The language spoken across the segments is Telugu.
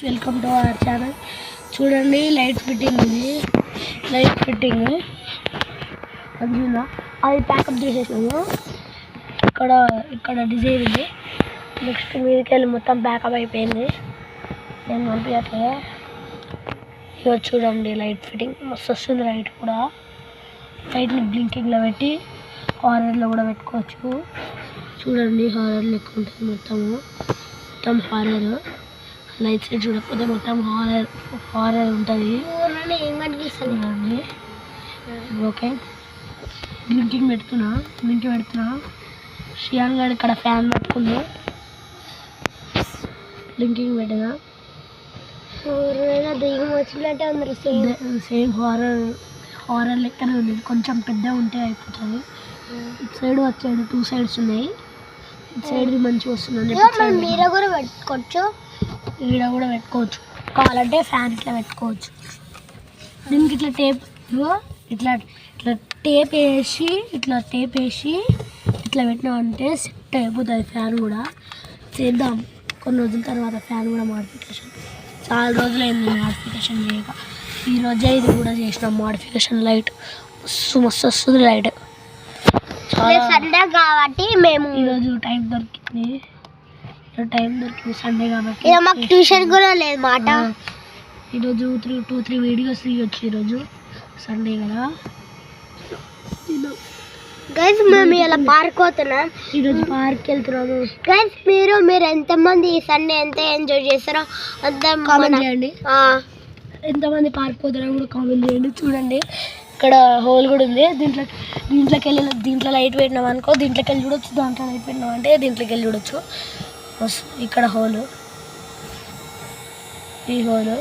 Welcome to our channel. చూడండి లైట్ ఫిట్టింగ్, ఇది లైట్ ఫిట్టింగ్ అందులో అది ప్యాకప్ చేసేసాము. ఇక్కడ డిజైన్ ఉంది. నెక్స్ట్ మీదకి వెళ్ళి మొత్తం ప్యాకప్ అయిపోయింది. నేను పంపించట్లే. ఇక చూడండి లైట్ ఫిట్టింగ్ మస్తు వస్తుంది. లైట్ కూడా లైట్ని బ్లింకింగ్లో పెట్టి హారర్లో కూడా పెట్టుకోవచ్చు. చూడండి హారర్ లెక్క ఉంటుంది. మొత్తం హారర్. లైట్ సైడ్ చూడకపోతే మొత్తం హారర్ ఉంటుంది. ఓకే బ్లింకింగ్ పెడుతున్నా. శ్రియాన్ గారు ఇక్కడ ఫ్యాన్ పెట్టుకుంది. బ్లింకింగ్ పెట్టినా సేమ్ హారర్ లెక్కనే ఉంది. కొంచెం పెద్ద ఉంటే అయిపోతుంది. ఇటు సైడ్ వచ్చాడు, 2 సైడ్స్ ఉన్నాయి. ఇటు సైడ్ది మంచిగా వస్తుంది. ఈడ కూడా పెట్టుకోవచ్చు. కావాలంటే ఫ్యాన్ ఇట్లా పెట్టుకోవచ్చు. దీనికి ఇట్లా టేప్ వేసి ఇట్లా పెట్టినామంటే సెట్ అయిపోతుంది. ఫ్యాన్ కూడా చేద్దాం కొన్ని రోజుల తర్వాత. ఫ్యాన్ కూడా మాడిఫికేషన్ చాలా రోజులైంది మాడిఫికేషన్ చేయక. ఈరోజే ఇది కూడా చేసినాం మాడిఫికేషన్. లైట్ మస్తు వస్తుంది. లైట్ సండే కాబట్టి మేము ఈరోజు టైం దొరికింది. సండే కాబట్టి మాకు ట్యూషన్ కూడా లేదు మాట. ఈరోజు 2-3 వీడియోస్ తీయొచ్చు. ఈరోజు సండే కదా గైస్. మేము ఇలా పార్క్ పోతున్నాం. ఈరోజు పార్క్ వెళ్తున్నాము గైస్. మీరు ఎంతమంది ఈ సండే ఎంత ఎంజాయ్ చేస్తారో అంత కామెంట్ చేయండి. ఎంతమంది పార్క్ పోతున్నారో కూడా కామెంట్ చేయండి. చూడండి ఇక్కడ హోల్ కూడా ఉంది. దీంట్లోకి వెళ్ళి లైట్ పెట్టినాం అనుకో, దీంట్లోకి వెళ్ళి చూడొచ్చు. దాంట్లో లైట్ పెట్టినాం అంటే దీంట్లోకి వెళ్ళి చూడొచ్చు. ఇక్కడ హోలు, ఈ హోలు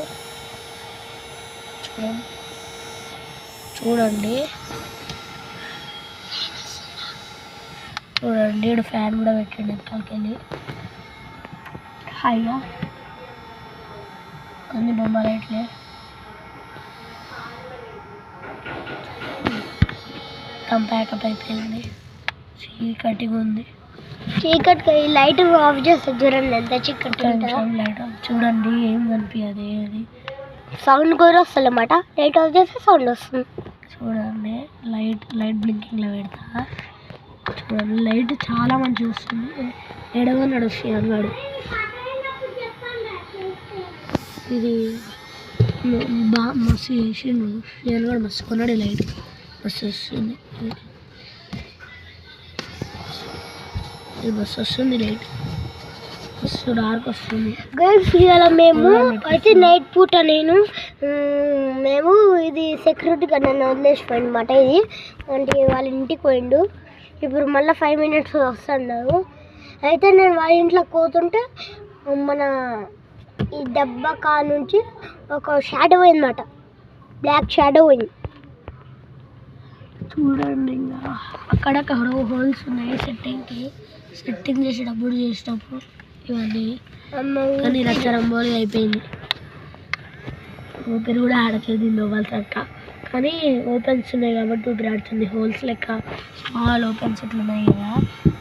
చూడండి. ఇక్కడ ఫ్యాన్ కూడా పెట్టండి. ఇక్కడికి వెళ్ళి హాయిగా కొన్ని బొమ్మ లైట్లే. ప్యాకప్ అయిపోయింది. చీకటిగా ఉంది. చీకటి లైట్ ఆఫ్ చేస్తే చూడండి ఎంత చీకటి. లైట్ చూడండి ఏం కనిపించదు. అది సౌండ్ కూడా వస్తుంది అన్నమాట. లైట్ ఆఫ్ చేస్తే సౌండ్ వస్తుంది. చూడండి లైట్ బ్లింకింగ్లో పెడతా. చూడండి లైట్ చాలా మంచిగా వస్తుంది. ఎడగా నడుస్తుంది అన్నాడు. ఇది మస్తు చేసిండు. నేను కూడా మస్తు కొన్నాడు. లైట్ మస్తు వస్తుంది. బస్సు వస్తుంది. లైట్ మస్తు డార్క్ వస్తుంది. గైస్ ఇవాళ మేము అయితే నైట్ పూట మేము ఇది సెక్యూరిటీగా నన్ను వదిలేసిపోయింది అనమాట. ఇది అంటే వాళ్ళ ఇంటికి పోయిండు. ఇప్పుడు మళ్ళీ 5 minutes వస్తున్నారు. అయితే నేను వాళ్ళ ఇంట్లోకి పోతుంటే మన ఈ డబ్బా కా నుంచి ఒక షాడో పోయిందన్నమాట. బ్లాక్ షాడో పోయింది. చూడండి ఇంకా అక్కడక్కడ హోల్స్ ఉన్నాయి. సెట్టింగ్ చేసేటప్పుడు ఇవన్నీ కానీ రచ్చరంబోలి అయిపోయింది. ఊపిరి కూడా ఆడట్లేదు లోపల చక్క. కానీ ఓపెన్స్ ఉన్నాయి కాబట్టి ఊపిరి ఆడుతుంది. హోల్స్ లెక్క స్మాల్ ఓపెన్స్ ఇట్లా ఉన్నాయి కదా.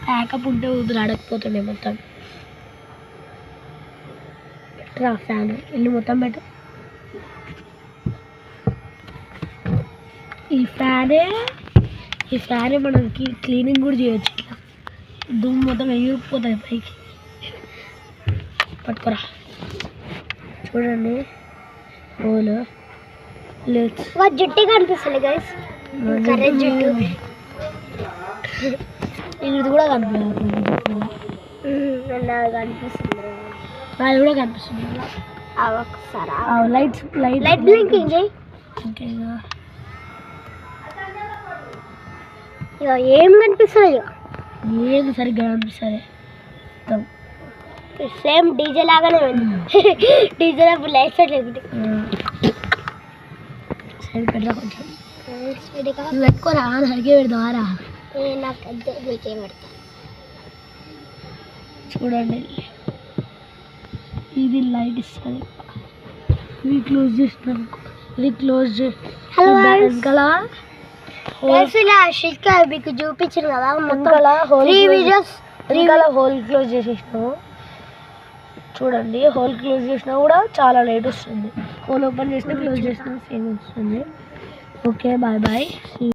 ప్యాకప్ ఉంటే ఊపిరి ఆడకపోతుండే మొత్తం. పెట్టరా ఫ్యాన్ ఇల్లు మొత్తం పెట్టు. ఈ ఫ్యానే మనకి క్లీనింగ్ కూడా చేయొచ్చు. ఇట్లా దుమ్ము మొత్తం ఎగిరిపోతుంది పైకి. పట్టుకోరా. చూడండి హోల్ జుట్టు కనిపిస్తుంది గైస్. జుట్టు ఇది కూడా కనిపిస్తుంది. అది కూడా కనిపిస్తుంది. లైట్ బ్లింకింగ్ ఏం కనిపిస్తుంది. ఏది సరిగ్గా కనిపిస్తుంది. సేమ్ డీజే లాగానే ఉంది. డీజే లైట్ సైడ్ సైడ్ పెడతా. కొంచెం పెట్టుకోరా. సరిగ్గా పెడతావారా. నాకు పెడతా. చూడండి ఇది లైట్ ఇస్తుంది. ఇది క్లోజ్ చేస్తున్నాను. ఇది క్లోజ్ మీకు చూపించాను కదా. మొత్తం 3 videos హోల్ క్లోజ్ చేసేసినాము. చూడండి హోల్ క్లోజ్ చేసినా కూడా చాలా లైట్ వస్తుంది. హోల్ ఓపెన్ చేసినా క్లోజ్ చేసినా సేమ్ వస్తుంది. Okay bye bye.